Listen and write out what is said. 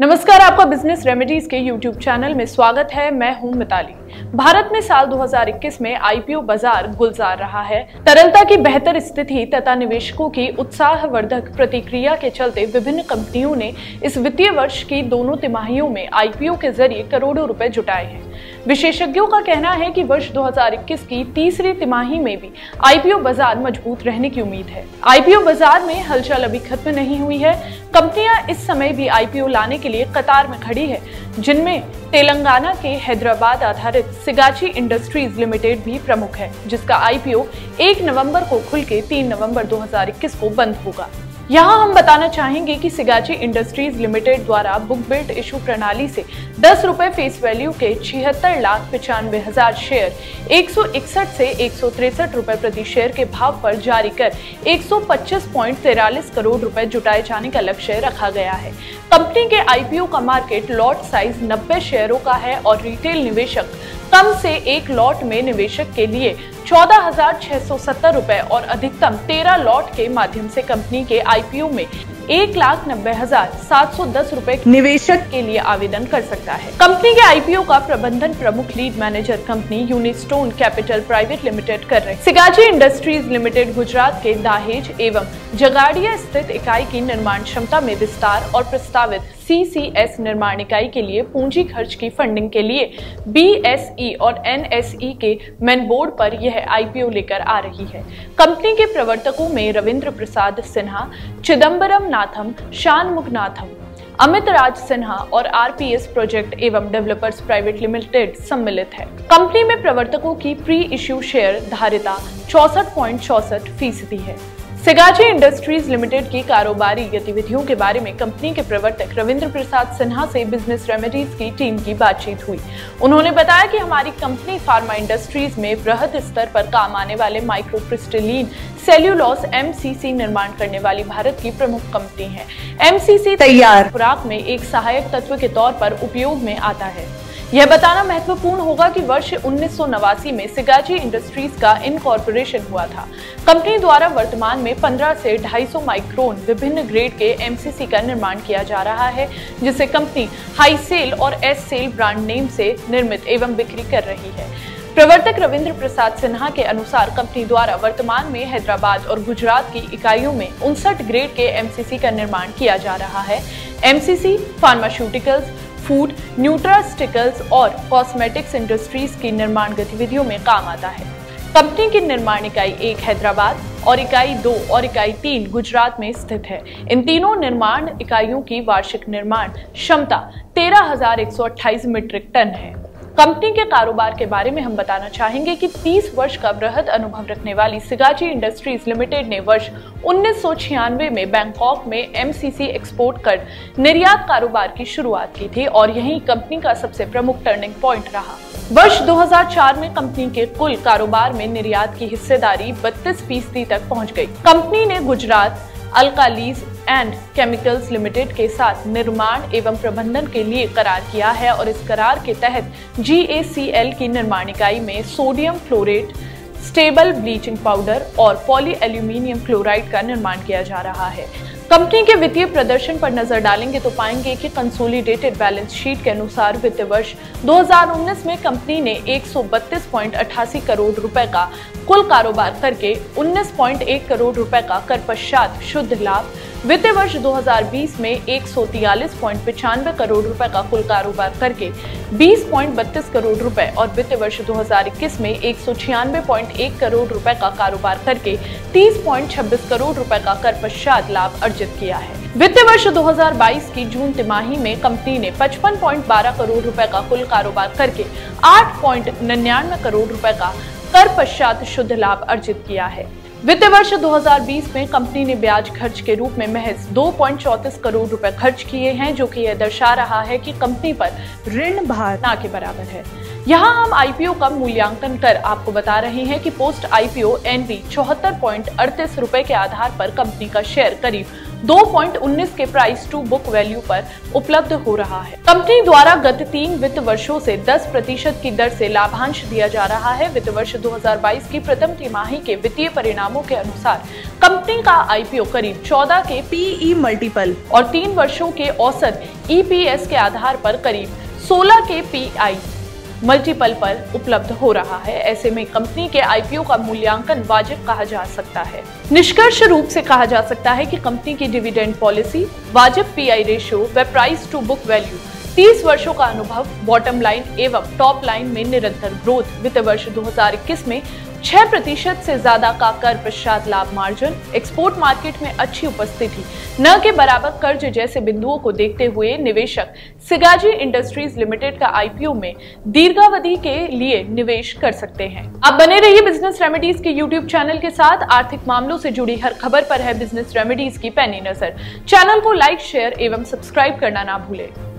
नमस्कार, आपका business remedies के YouTube चैनल में स्वागत है। मैं हूं मिताली। भारत में साल 2021 में आईपीओ बाजार गुलजार रहा है। तरलता की बेहतर स्थिति तथा निवेशकों की उत्साहवर्धक प्रतिक्रिया के चलते विभिन्न कंपनियों ने इस वित्तीय वर्ष की दोनों तिमाहियों में आईपीओ के जरिए करोड़ों रुपए जुटाए हैं। विशेषज्ञों का कहना है कि वर्ष 2021 की तीसरी तिमाही में भी आईपीओ बाजार मजबूत रहने की उम्मीद है। आईपीओ बाजार में हलचल अभी खत्म नहीं हुई है। कंपनियां इस समय भी आईपीओ लाने के लिए कतार में खड़ी है, जिनमें तेलंगाना के हैदराबाद आधारित सिगाची इंडस्ट्रीज लिमिटेड भी प्रमुख है, जिसका आईपीओ 1 नवंबर को खुल के 3 नवंबर 2021 को बंद होगा। यहाँ हम बताना चाहेंगे कि सिगाची इंडस्ट्रीज लिमिटेड द्वारा बुक बिल्ट इशू प्रणाली से 10 रुपए फेस वैल्यू के 76,95,000 शेयर 161 से 163 रुपए प्रति शेयर के भाव पर जारी कर 125.43 करोड़ रुपए जुटाए जाने का लक्ष्य रखा गया है। कंपनी के आईपीओ का मार्केट लॉट साइज 90 शेयरों का है और रिटेल निवेशक कम से एक लॉट में निवेशक के लिए 14,670 रुपए और अधिकतम 13 लॉट के माध्यम से कंपनी के आईपीओ में 1,90,710 रुपए निवेशक के लिए आवेदन कर सकता है। कंपनी के आईपीओ का प्रबंधन प्रमुख lead manager company Unistone capital private limited कर रहे हैं। सिगाची इंडस्ट्रीज लिमिटेड गुजरात के दाहेज एवं जगाड़िया स्थित इकाई की निर्माण क्षमता में विस्तार और प्रस्तावित सीसीएस निर्माण इकाई के लिए पूंजी खर्च की फंडिंग के लिए बीएसई और एनएसई के मेन बोर्ड पर यह आईपीओ लेकर आ रही है। कंपनी के प्रवर्तकों में रविंद्र प्रसाद सिन्हा, चिदम्बरम नाथम, शानमुगनाथम, अमित राज सिन्हा और आरपीएस प्रोजेक्ट एवं डेवलपर्स प्राइवेट लिमिटेड सम्मिलित है। कंपनी में प्रवर्तकों की प्री इश्यू शेयर धारिता 64.64% है। सिगाची इंडस्ट्रीज लिमिटेड की कारोबारी गतिविधियों के बारे में कंपनी के प्रवर्तक रविंद्र प्रसाद सिन्हा से बिजनेस रेमेडीज की टीम की बातचीत हुई। उन्होंने बताया कि हमारी कंपनी फार्मा इंडस्ट्रीज में बृहद स्तर पर काम आने वाले माइक्रोक्रिस्टलीन सेल्यूलोस एमसीसी निर्माण करने वाली भारत की प्रमुख कंपनी है। एमसीसी तैयार खुराक में एक सहायक तत्व के तौर पर उपयोग में आता है। यह बताना महत्वपूर्ण होगा कि वर्ष 1989 में सिगाची इंडस्ट्रीज का इनकॉर्पोरेशन हुआ था। कंपनी द्वारा वर्तमान में 15 से 250 माइक्रोन विभिन्न ग्रेड के एमसीसी का निर्माण किया जा रहा है, जिसे कंपनी हाई सेल और एस सेल ब्रांड नेम से निर्मित एवं बिक्री कर रही है। प्रवर्तक रविंद्र प्रसाद सिन्हा के अनुसार कंपनी द्वारा वर्तमान में हैदराबाद और गुजरात की इकाइयों में 59 ग्रेड के एमसीसी का निर्माण किया जा रहा है। एमसीसी फार्मास्यूटिकल्स, फूड, न्यूट्रास्टिकल्स और कॉस्मेटिक्स इंडस्ट्रीज की निर्माण गतिविधियों में काम आता है। कंपनी की निर्माण इकाई 1 हैदराबाद और इकाई 2 और इकाई 3 गुजरात में स्थित है। इन तीनों निर्माण इकाइयों की वार्षिक निर्माण क्षमता 13,128 मीट्रिक टन है। कंपनी के कारोबार के बारे में हम बताना चाहेंगे कि 30 वर्ष का बृहद अनुभव रखने वाली सिगाची इंडस्ट्रीज लिमिटेड ने वर्ष 1996 में बैंकॉक में एमसीसी एक्सपोर्ट कर निर्यात कारोबार की शुरुआत की थी और यही कंपनी का सबसे प्रमुख टर्निंग पॉइंट रहा। वर्ष 2004 में कंपनी के कुल कारोबार में निर्यात की हिस्सेदारी 32% तक पहुंच गई। कंपनी ने गुजरात अल्कालीज एंड केमिकल्स लिमिटेड के साथ निर्माण एवं प्रबंधन के लिए करार किया है और इस करार के तहत GACL की निर्माण इकाई में sodium fluorate, stable bleaching powder और पॉली एल्यूमिनियम क्लोराइड का निर्माण किया जा रहा है। कंपनी के वित्तीय प्रदर्शन पर नजर डालेंगे तो पाएंगे कि कंसोलिडेटेड बैलेंस शीट के अनुसार वित्तीय वर्ष 2019 में कंपनी ने 132.88 करोड़ रुपए का कुल कारोबार करके 19.1 करोड़ रुपए का कर पश्चात शुद्ध लाभ, वित्तीय वर्ष 2020 में 143.95 करोड़ रुपए का कुल कारोबार करके 20.32 करोड़ रुपए और वित्तीय वर्ष 2021 में 196.1 करोड़ रुपए का कारोबार करके 30.26 करोड़ रुपए का कर पश्चात लाभ अर्जित किया है। वित्तीय वर्ष 2022 की जून तिमाही में कंपनी ने 55.12 करोड़ रुपए का कुल कारोबार करके 8.99 करोड़ रुपए का कर पश्चात शुद्ध लाभ अर्जित किया है। वित्तीय वर्ष 2020 में कंपनी ने ब्याज खर्च के रूप में महज 2.34 करोड़ रुपए खर्च किए हैं, जो कि यह दर्शा रहा है कि कंपनी पर ऋण भार ना के बराबर है। यहाँ हम आईपीओ का मूल्यांकन कर आपको बता रहे हैं कि पोस्ट आईपीओ एनवी 74.38 रुपए के आधार पर कंपनी का शेयर करीब 2.19 के प्राइस टू बुक वैल्यू पर उपलब्ध हो रहा है। कंपनी द्वारा गत 3 वित्त वर्षों से 10% की दर से लाभांश दिया जा रहा है। वित्त वर्ष 2022 की प्रथम तिमाही के वित्तीय परिणामों के अनुसार कंपनी का आईपीओ करीब 14 के पीई मल्टीपल और 3 वर्षों के औसत ईपीएस के आधार पर करीब 16 के पीआई मल्टीपल पर उपलब्ध हो रहा है। ऐसे में कंपनी के आईपीओ का मूल्यांकन वाजिब कहा जा सकता है। निष्कर्ष रूप से कहा जा सकता है कि कंपनी की डिविडेंड पॉलिसी, वाजिब पीआई रेशियो व प्राइस टू बुक वैल्यू, 30 वर्षों का अनुभव, बॉटम लाइन एवं टॉप लाइन में निरंतर ग्रोथ, वित्त वर्ष 2021 में 6% से ज्यादा का कर पश्चात लाभ मार्जिन, एक्सपोर्ट मार्केट में अच्छी उपस्थिति, न के बराबर कर्ज जैसे बिंदुओं को देखते हुए निवेशक सिगाजी इंडस्ट्रीज लिमिटेड का आईपीओ में दीर्घावधि के लिए निवेश कर सकते हैं। आप बने रहिए बिजनेस रेमेडीज के यूट्यूब चैनल के साथ। आर्थिक मामलों से जुड़ी हर खबर पर है बिजनेस रेमेडीज की पैनी नजर। चैनल को लाइक, शेयर एवं सब्सक्राइब करना ना भूलें।